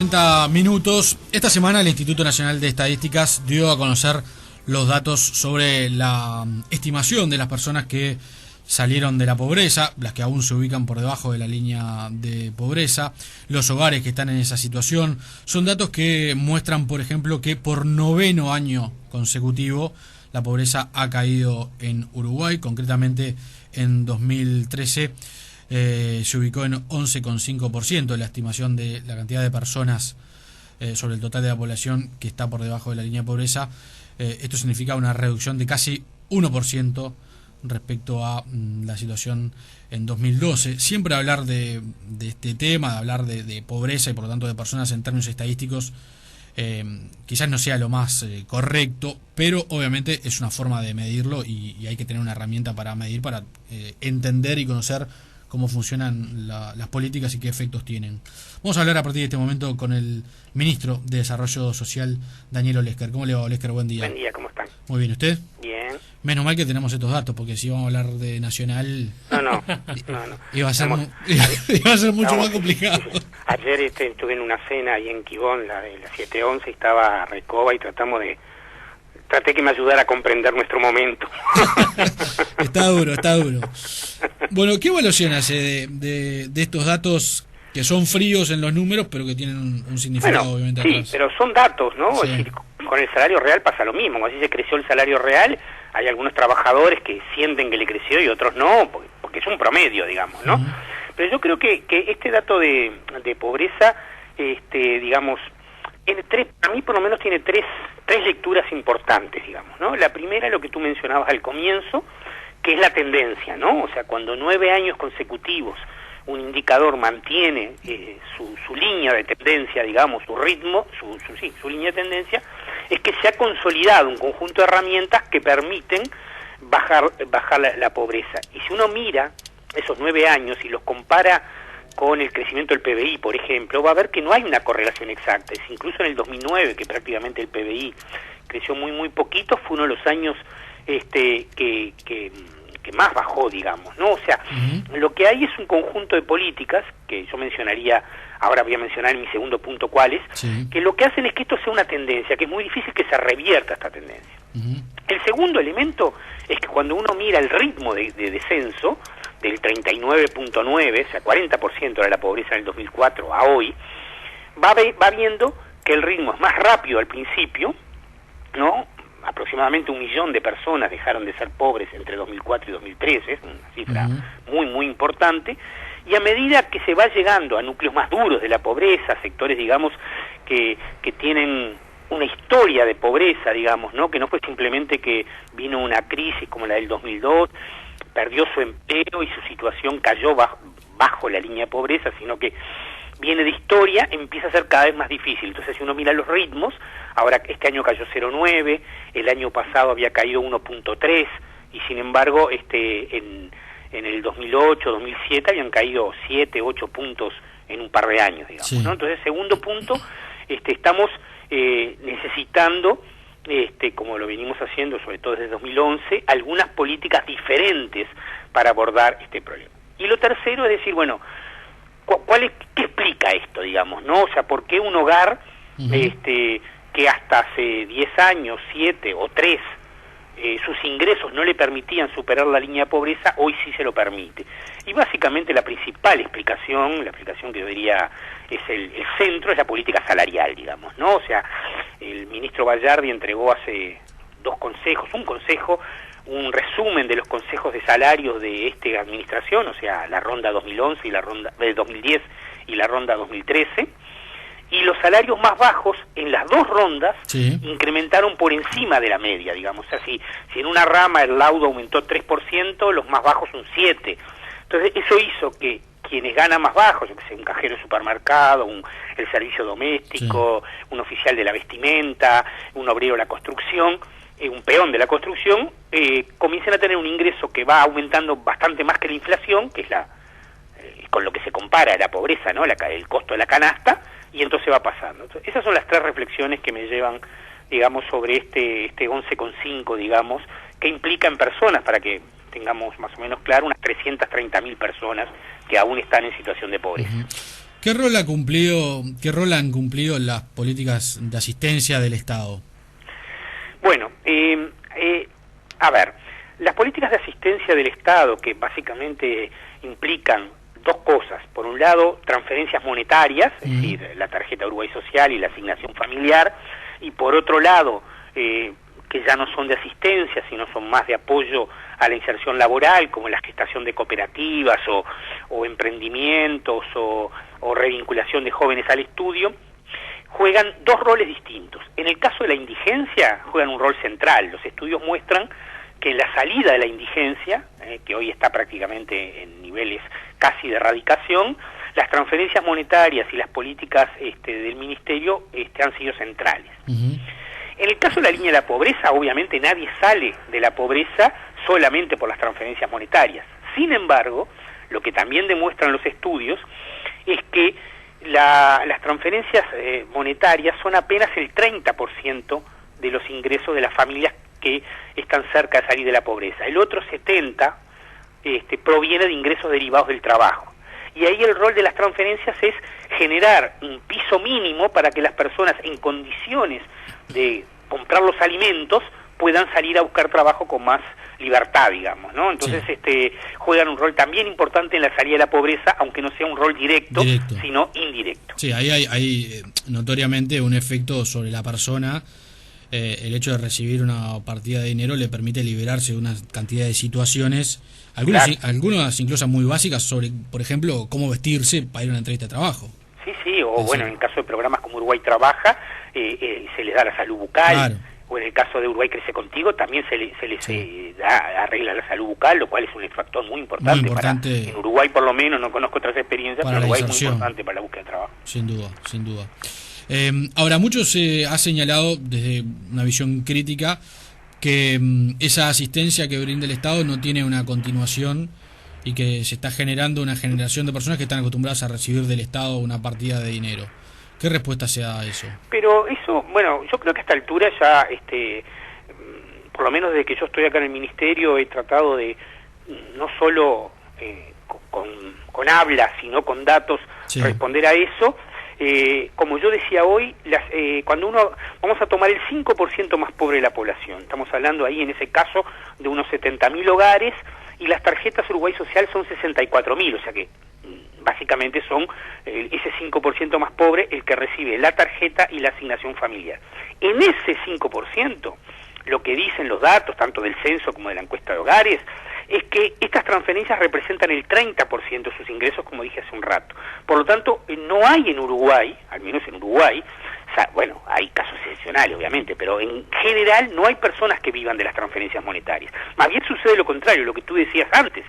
30 minutos. Esta semana el Instituto Nacional de Estadísticas dio a conocer los datos sobre la estimación de las personas que salieron de la pobreza, las que aún se ubican por debajo de la línea de pobreza, los hogares que están en esa situación. Son datos que muestran, por ejemplo, que por 9º año consecutivo la pobreza ha caído en Uruguay. Concretamente en 2013 se ubicó en 11,5% la estimación de la cantidad de personas sobre el total de la población que está por debajo de la línea de pobreza. Esto significa una reducción de casi 1% respecto a la situación en 2012. Siempre hablar de este tema, de hablar de pobreza y por lo tanto de personas en términos estadísticos, quizás no sea lo más correcto, pero obviamente es una forma de medirlo y hay que tener una herramienta para medir, para entender y conocer cómo funcionan las políticas y qué efectos tienen. Vamos a hablar a partir de este momento con el ministro de Desarrollo Social, Daniel Olesker. ¿Cómo le va, Olesker? Buen día. Buen día, ¿cómo están? Muy bien, ¿usted? Bien. Menos mal que tenemos estos datos, porque si vamos a hablar de Nacional... No. Iba a ser mucho más complicado. Ayer estuve en una cena ahí en Quibón, la de las 7:11, estaba Recoba y traté que me ayudara a comprender nuestro momento. Está duro. Bueno, ¿qué evaluación hace de estos datos que son fríos en los números, pero que tienen un significado obviamente atrás? Sí, pero son datos, ¿no? Sí. Es decir, con el salario real pasa lo mismo. Así se creció el salario real, hay algunos trabajadores que sienten que le creció y otros no, porque es un promedio, digamos, ¿no? Pero yo creo que este dato de pobreza, digamos, a mí por lo menos tiene tres lecturas importantes, digamos, ¿no? La primera es lo que tú mencionabas al comienzo, que es la tendencia, ¿no? O sea, cuando 9 años consecutivos un indicador mantiene su línea de tendencia, digamos, su ritmo, su línea de tendencia, es que se ha consolidado un conjunto de herramientas que permiten bajar la pobreza. Y si uno mira esos 9 años y los compara con el crecimiento del PBI, por ejemplo, va a ver que no hay una correlación exacta. Es incluso en el 2009, que prácticamente el PBI creció muy poquito, fue uno de los años que más bajó, digamos, ¿no? O sea, lo que hay es un conjunto de políticas, que yo mencionaría, ahora voy a mencionar en mi segundo punto cuáles, que lo que hacen es que esto sea una tendencia, que es muy difícil que se revierta esta tendencia. El segundo elemento es que cuando uno mira el ritmo de descenso, del 39.9, o sea, 40% de la pobreza en el 2004 a hoy, va viendo que el ritmo es más rápido al principio, ¿no? Aproximadamente 1 millón de personas dejaron de ser pobres entre 2004 y 2013, es una cifra muy importante, y a medida que se va llegando a núcleos más duros de la pobreza, sectores, digamos, que tienen una historia de pobreza, digamos, ¿no? Que no fue simplemente que vino una crisis como la del 2002, perdió su empleo y su situación cayó bajo la línea de pobreza, sino que viene de historia, empieza a ser cada vez más difícil. Entonces, si uno mira los ritmos, ahora este año cayó 0,9, el año pasado había caído 1,3, y sin embargo, en el 2008, 2007 habían caído 7, 8 puntos en un par de años, digamos, ¿no? Entonces, segundo punto, estamos necesitando, como lo venimos haciendo, sobre todo desde 2011, algunas políticas diferentes para abordar este problema. Y lo tercero es decir, bueno, ¿qué explica esto, digamos, no? O sea, ¿por qué un hogar que hasta hace 10 años, 7 o 3, sus ingresos no le permitían superar la línea de pobreza, hoy sí se lo permite? Y básicamente la principal explicación, la explicación que yo diría es el centro, es la política salarial, digamos, ¿no? O sea, el ministro Bayardi entregó hace 2 consejos, un resumen de los consejos de salarios de esta administración, o sea, la ronda 2011 y la ronda 2010 y la ronda 2013, y los salarios más bajos en las 2 rondas incrementaron por encima de la media, digamos. O sea, si en una rama el laudo aumentó 3%, los más bajos un 7%. Entonces, eso hizo que quienes ganan más bajos, yo que sé, un cajero de supermercado, el servicio doméstico, un oficial de la vestimenta, un obrero de la construcción, un peón de la construcción, comiencen a tener un ingreso que va aumentando bastante más que la inflación, que es con lo que se compara la pobreza, ¿no? El costo de la canasta, y entonces va pasando. Entonces, esas son las 3 reflexiones que me llevan, digamos, sobre este 11,5, digamos, que implica en personas, para que tengamos más o menos claro, unas 330.000 personas que aún están en situación de pobreza. ¿Qué rol han cumplido las políticas de asistencia del Estado? Bueno, a ver, las políticas de asistencia del Estado, que básicamente implican dos cosas. Por un lado, transferencias monetarias, es decir, la tarjeta Uruguay Social y la asignación familiar, y por otro lado, que ya no son de asistencia, sino son más de apoyo a la inserción laboral, como la gestación de cooperativas o emprendimientos o revinculación de jóvenes al estudio, juegan dos roles distintos. En el caso de la indigencia, juegan un rol central. Los estudios muestran que en la salida de la indigencia, que hoy está prácticamente en niveles casi de erradicación, las transferencias monetarias y las políticas del Ministerio han sido centrales. En el caso de la línea de la pobreza, obviamente nadie sale de la pobreza solamente por las transferencias monetarias. Sin embargo, lo que también demuestran los estudios es que las transferencias monetarias son apenas el 30% de los ingresos de las familias que están cerca de salir de la pobreza. El otro 70% proviene de ingresos derivados del trabajo. Y ahí el rol de las transferencias es generar un piso mínimo para que las personas en condiciones de comprar los alimentos puedan salir a buscar trabajo con más libertad, digamos, ¿no? Entonces, sí, juegan un rol también importante en la salida de la pobreza, aunque no sea un rol directo. Sino indirecto. Sí, ahí hay notoriamente un efecto sobre la persona. El hecho de recibir una partida de dinero le permite liberarse de una cantidad de situaciones, algunas incluso muy básicas, sobre, por ejemplo, cómo vestirse para ir a una entrevista de trabajo. Sí, o bueno, en el caso de programas como Uruguay Trabaja, se les da la salud bucal. Claro. O en el caso de Uruguay Crece Contigo también se les arregla la salud bucal, lo cual es un factor muy importante. En Uruguay por lo menos, no conozco otras experiencias, pero Uruguay es muy importante para la búsqueda de trabajo. Sin duda. Ahora, mucho se ha señalado desde una visión crítica que esa asistencia que brinda el Estado no tiene una continuación y que se está generando una generación de personas que están acostumbradas a recibir del Estado una partida de dinero. ¿Qué respuesta se da a eso? Pero eso, bueno, yo creo que a esta altura ya, por lo menos desde que yo estoy acá en el Ministerio, he tratado de, no solo con habla, sino con datos, responder a eso. Como yo decía hoy, cuando vamos a tomar el 5% más pobre de la población, estamos hablando ahí en ese caso de unos 70.000 hogares, y las tarjetas Uruguay Social son 64.000, o sea que básicamente son ese 5% más pobre el que recibe la tarjeta y la asignación familiar. En ese 5%, lo que dicen los datos, tanto del censo como de la encuesta de hogares, es que estas transferencias representan el 30% de sus ingresos, como dije hace un rato. Por lo tanto, no hay en Uruguay, al menos en Uruguay, bueno, hay casos excepcionales obviamente, pero en general no hay personas que vivan de las transferencias monetarias. Más bien sucede lo contrario, lo que tú decías antes,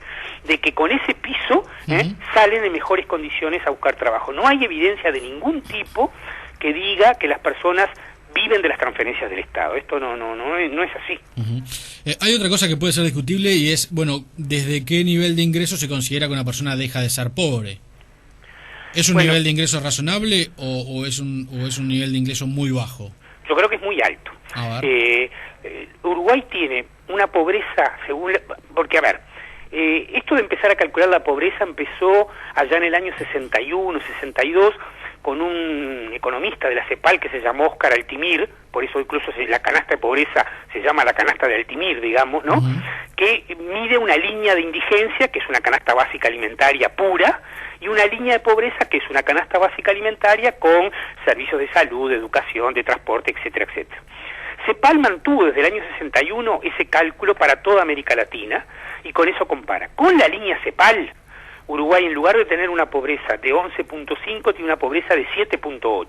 de que con ese piso salen en mejores condiciones a buscar trabajo. No hay evidencia de ningún tipo que diga que las personas viven de las transferencias del Estado. Esto no es así. Hay otra cosa que puede ser discutible y es, bueno, ¿desde qué nivel de ingreso se considera que una persona deja de ser pobre? ¿Es un nivel de ingreso razonable o es un nivel de ingreso muy bajo? Yo creo que es muy alto. Uruguay tiene una pobreza, porque a ver, esto de empezar a calcular la pobreza empezó allá en el año 61, 62, con un economista de la CEPAL que se llamó Óscar Altimir, por eso incluso la canasta de pobreza se llama la canasta de Altimir, digamos, ¿no? Que mide una línea de indigencia, que es una canasta básica alimentaria pura, y una línea de pobreza, que es una canasta básica alimentaria con servicios de salud, de educación, de transporte, etcétera, etcétera. CEPAL mantuvo desde el año 61 ese cálculo para toda América Latina, y con eso compara. Con la línea CEPAL, Uruguay, en lugar de tener una pobreza de 11.5, tiene una pobreza de 7.8.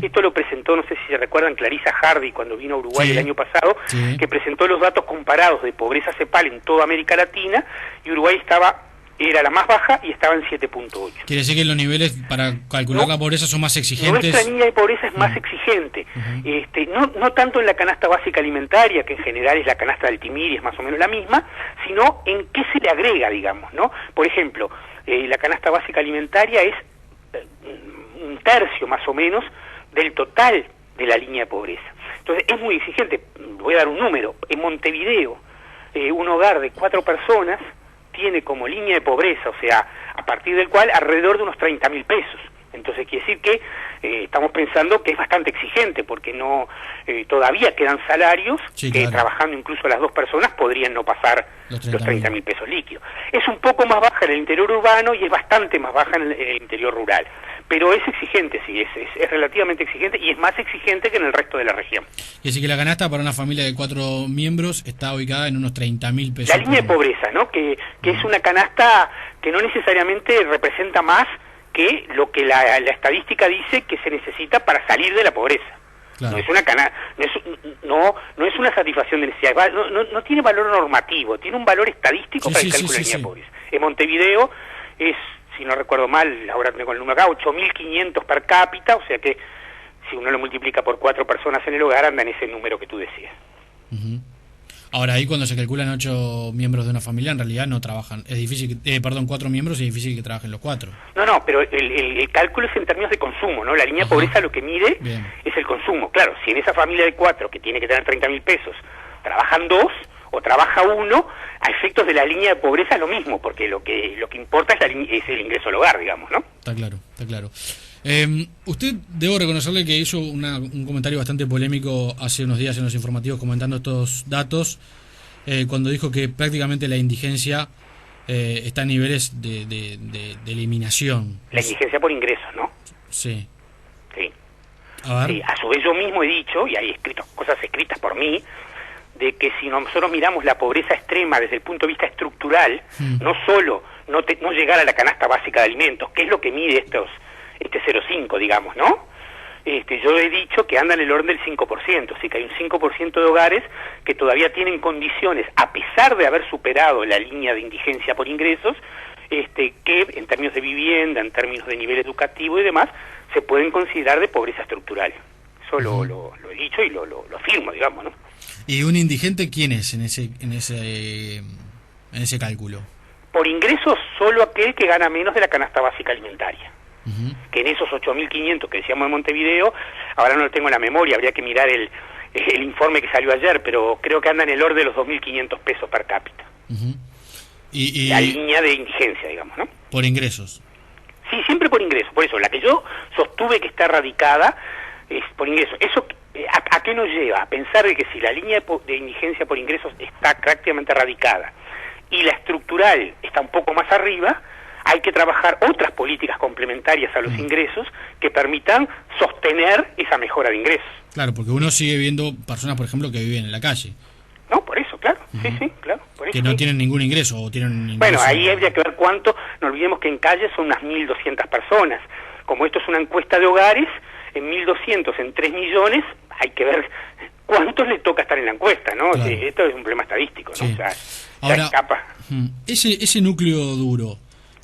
Esto lo presentó, no sé si se recuerdan, Clarissa Hardy cuando vino a Uruguay el año pasado, que presentó los datos comparados de pobreza CEPAL en toda América Latina, y Uruguay era la más baja y estaba en 7.8. Quiere decir que los niveles para calcular la pobreza son más exigentes. Nuestra línea de pobreza es más exigente, no tanto en la canasta básica alimentaria, que en general es la canasta de Altimir y es más o menos la misma, sino en qué se le agrega, digamos, ¿no? Por ejemplo, la canasta básica alimentaria es un tercio más o menos del total de la línea de pobreza. Entonces es muy exigente. Voy a dar un número. En Montevideo, un hogar de 4 personas tiene como línea de pobreza, o sea, a partir del cual alrededor de unos 30.000 pesos. Entonces quiere decir que estamos pensando que es bastante exigente, porque no todavía quedan salarios que trabajando incluso las dos personas podrían no pasar los 30.000 pesos líquidos. Es un poco más baja en el interior urbano y es bastante más baja en el interior rural. Pero es exigente, sí, es relativamente exigente y es más exigente que en el resto de la región. Y así que la canasta para una familia de 4 miembros está ubicada en unos 30.000 pesos. La línea de pobreza, ¿no? Que es una canasta que no necesariamente representa más que lo que la estadística dice que se necesita para salir de la pobreza. Claro. No es una no es una satisfacción de necesidades, no tiene valor normativo, tiene un valor estadístico para el cálculo de la línea de pobreza. En Montevideo es, si no recuerdo mal, ahora tengo el número acá, 8.500 per cápita, o sea que si uno lo multiplica por 4 personas en el hogar, anda en ese número que tú decías. Ahora, ahí cuando se calculan 8 miembros de una familia, en realidad no trabajan. Es difícil, 4 miembros y es difícil que trabajen los 4. No, pero el cálculo es en términos de consumo, ¿no? La línea de pobreza lo que mide es el consumo. Claro, si en esa familia de 4, que tiene que tener 30.000 pesos, trabajan 2 o trabaja 1, a efectos de la línea de pobreza es lo mismo, porque lo que importa es el ingreso al hogar, digamos, ¿no? Está claro, está claro. Usted, debo reconocerle que hizo un comentario bastante polémico hace unos días en los informativos comentando estos datos, cuando dijo que prácticamente la indigencia está a niveles de eliminación. La indigencia por ingresos, ¿no? Sí. Sí. A ver. Sí, a su vez yo mismo he dicho, y hay cosas escritas por mí, de que si nosotros miramos la pobreza extrema desde el punto de vista estructural, no solo no llegar a la canasta básica de alimentos, que es lo que mide este 0,5, digamos, ¿no? Yo he dicho que anda en el orden del 5%, así que hay un 5% de hogares que todavía tienen condiciones, a pesar de haber superado la línea de indigencia por ingresos, que en términos de vivienda, en términos de nivel educativo y demás, se pueden considerar de pobreza estructural. Eso lo he dicho y lo afirmo, digamos, ¿no? ¿Y un indigente quién es en ese cálculo? Por ingresos, solo aquel que gana menos de la canasta básica alimentaria. Que en esos 8.500 que decíamos en Montevideo, ahora no lo tengo en la memoria, habría que mirar el informe que salió ayer, pero creo que anda en el orden de los 2.500 pesos per cápita. Y la línea de indigencia, digamos, ¿no? Por ingresos. Sí, siempre por ingresos. Por eso, la que yo sostuve que está radicada es por ingresos. Eso, ¿a qué nos lleva? A pensar de que si la línea de indigencia por ingresos está prácticamente radicada y la estructural está un poco más arriba, hay que trabajar otras políticas complementarias a los ingresos que permitan sostener esa mejora de ingresos. Claro, porque uno sigue viendo personas, por ejemplo, que viven en la calle. No, por eso, claro. Sí, claro. Por eso, que no tienen ningún ingreso o tienen un ingreso. Bueno, ahí habría que ver cuánto. No olvidemos que en calle son unas 1.200 personas. Como esto es una encuesta de hogares, en 1.200, en 3 millones, hay que ver cuántos le toca estar en la encuesta, ¿no? Claro. Esto es un problema estadístico, ¿no? Sí. O sea, ahora, escapa. Ese núcleo duro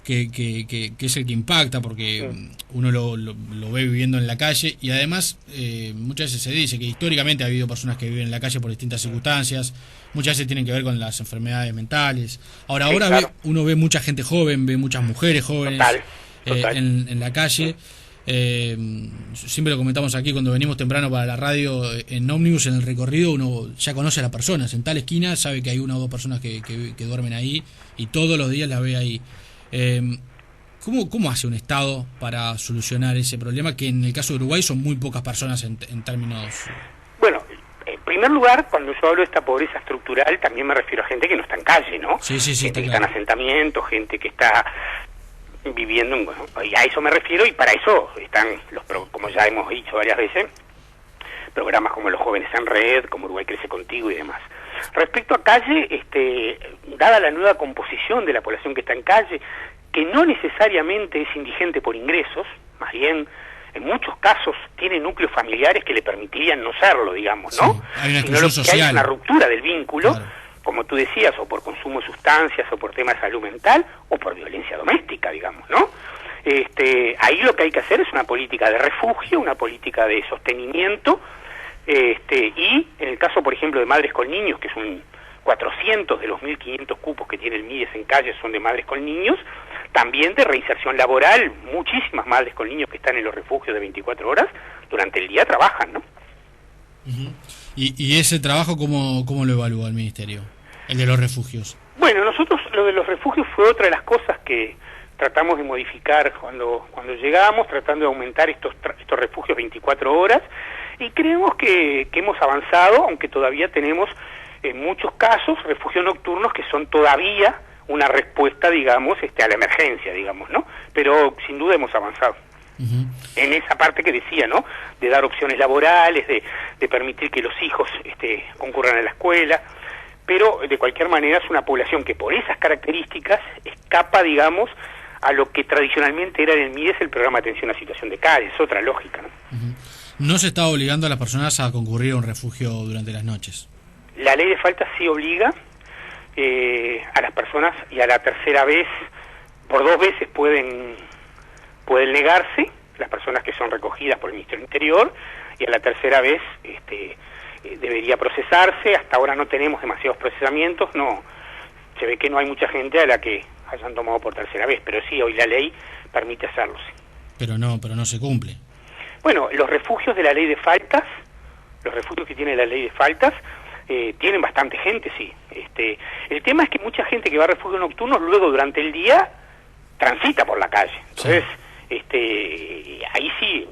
que es el que impacta, porque uno lo ve viviendo en la calle, y además muchas veces se dice que históricamente ha habido personas que viven en la calle por distintas circunstancias, muchas veces tienen que ver con las enfermedades mentales. Ahora claro. Uno ve mucha gente joven, ve muchas mujeres jóvenes Total. En la calle. Siempre lo comentamos aquí cuando venimos temprano para la radio, en ómnibus, en el recorrido uno ya conoce a las personas, en tal esquina sabe que hay 1 o 2 personas que duermen ahí y todos los días las ve ahí. ¿Cómo hace un Estado para solucionar ese problema, que en el caso de Uruguay son muy pocas personas en términos? Bueno, en primer lugar, cuando yo hablo de esta pobreza estructural, también me refiero a gente que no está en calle, ¿no? Sí, gente que claro. está en asentamientos, gente que está viviendo, y a eso me refiero, y para eso están, como ya hemos dicho varias veces, programas como Los Jóvenes en Red, como Uruguay Crece Contigo y demás. Respecto a calle, dada la nueva composición de la población que está en calle, que no necesariamente es indigente por ingresos, más bien en muchos casos tiene núcleos familiares que le permitirían no serlo, digamos, ¿no? Sí, hay una sino exclusión que hay social. una ruptura del vínculo, Claro. como tú decías, o por consumo de sustancias, o por temas de salud mental, o por violencia doméstica, digamos, ¿no? Ahí lo que hay que hacer es una política de refugio, una política de sostenimiento, y en el caso, por ejemplo, de madres con niños, que es 400 de los 1.500 cupos que tiene el MIDES en calle son de madres con niños, también de reinserción laboral. Muchísimas madres con niños que están en los refugios de 24 horas, durante el día trabajan, ¿no? ¿Y ese trabajo cómo lo evalúa el Ministerio? El de los refugios. Bueno, nosotros lo de los refugios fue otra de las cosas que tratamos de modificar cuando llegamos, tratando de aumentar estos refugios 24 horas, y creemos que hemos avanzado, aunque todavía tenemos en muchos casos refugios nocturnos que son todavía una respuesta, digamos, a la emergencia, digamos, ¿no? Pero sin duda hemos avanzado. En esa parte que decía, ¿no? De dar opciones laborales, de permitir que los hijos concurran a la escuela, pero de cualquier manera es una población que por esas características escapa, digamos, a lo que tradicionalmente era en el MIDES el programa de atención a situación de calle, es otra lógica, ¿no? No se está obligando a las personas a concurrir a un refugio durante las noches. La ley de faltas sí obliga a las personas, y a la tercera vez, por 2 veces pueden negarse, las personas que son recogidas por el Ministerio del Interior, y a la tercera vez debería procesarse. Hasta ahora no tenemos demasiados procesamientos, no, se ve que no hay mucha gente a la que hayan tomado por tercera vez, pero sí, hoy la ley permite hacerlo, sí. Pero no se cumple. Bueno, los refugios de la ley de faltas, los refugios que tiene la ley de faltas, tienen bastante gente, sí. El tema es que mucha gente que va a refugios nocturnos luego durante el día transita por la calle. Entonces, sí. Ahí sí,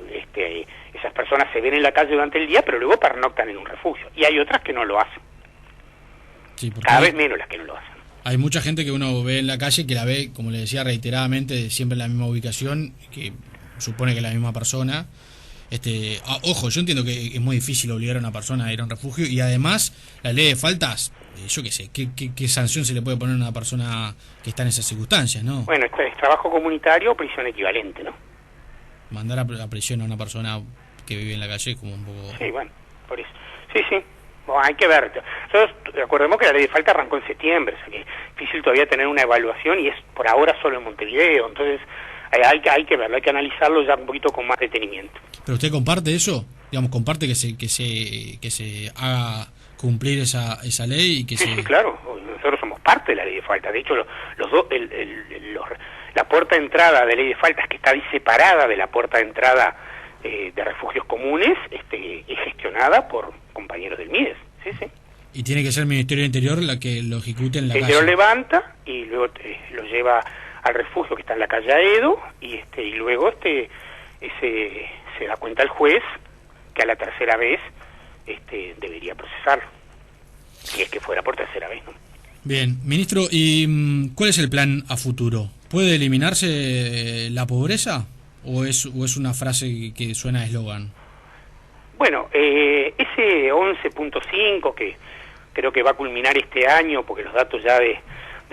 esas personas se ven en la calle durante el día, pero luego pernoctan en un refugio. Y hay otras que no lo hacen. Sí, cada vez menos las que no lo hacen. Hay mucha gente que uno ve en la calle, que la ve, como le decía, reiteradamente, siempre en la misma ubicación, que supone que es la misma persona. Ojo, yo entiendo que es muy difícil obligar a una persona a ir a un refugio, y además la ley de faltas, yo qué sé, ¿qué sanción se le puede poner a una persona que está en esas circunstancias, no? Bueno, esto es trabajo comunitario o prisión equivalente, ¿no? Mandar a prisión a una persona que vive en la calle es como un poco... Sí, bueno, por eso. Sí. Bueno, hay que ver. Recordemos que la ley de falta arrancó en septiembre, o sea que es difícil todavía tener una evaluación, y es por ahora solo en Montevideo, entonces hay que verlo, hay que analizarlo ya un poquito con más detenimiento. ¿Pero usted comparte eso? Digamos, ¿comparte que se haga cumplir esa ley? Y que sí, claro, nosotros somos parte de la ley de falta. De hecho, la puerta de entrada de ley de faltas, que está separada de la puerta de entrada de refugios comunes, es gestionada por compañeros del MIDES. Sí. ¿Y tiene que ser el Ministerio del Interior la que lo ejecute en la calle? El Interior levanta y luego lo lleva al refugio que está en la calle Aedo, y luego se da cuenta el juez que a la tercera vez debería procesarlo, si es que fuera por tercera vez, ¿no? Bien, ministro, ¿y cuál es el plan a futuro? ¿Puede eliminarse la pobreza o es una frase que suena a eslogan? Bueno, ese 11.5 que creo que va a culminar este año, porque los datos ya de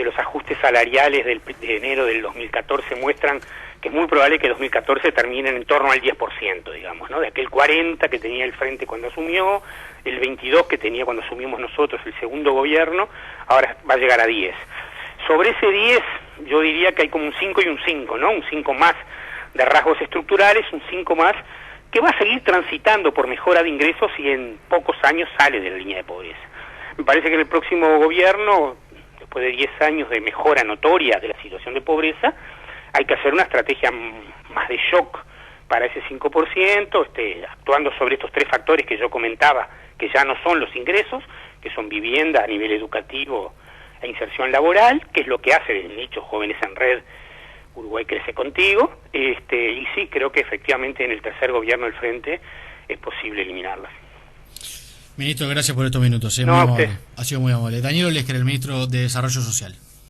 los ajustes salariales de enero del 2014 muestran que es muy probable que 2014 termine en torno al 10%, digamos, ¿no? De aquel 40 que tenía el Frente cuando asumió, el 22 que tenía cuando asumimos nosotros el segundo gobierno, ahora va a llegar a 10. Sobre ese 10, yo diría que hay como un 5 y un 5, ¿no? Un 5 más de rasgos estructurales, un 5 más que va a seguir transitando por mejora de ingresos y en pocos años sale de la línea de pobreza. Me parece que en el próximo gobierno, después de 10 años de mejora notoria de la situación de pobreza, hay que hacer una estrategia más de shock para ese 5%, actuando sobre estos 3 factores que yo comentaba, que ya no son los ingresos, que son vivienda a nivel educativo e inserción laboral, que es lo que hace, de hecho, Jóvenes en Red, Uruguay Crece Contigo, y sí, creo que efectivamente en el tercer gobierno del Frente es posible eliminarlas. Ministro, gracias por estos minutos. No, ha sido muy amable. Daniel Olesker, el ministro de Desarrollo Social.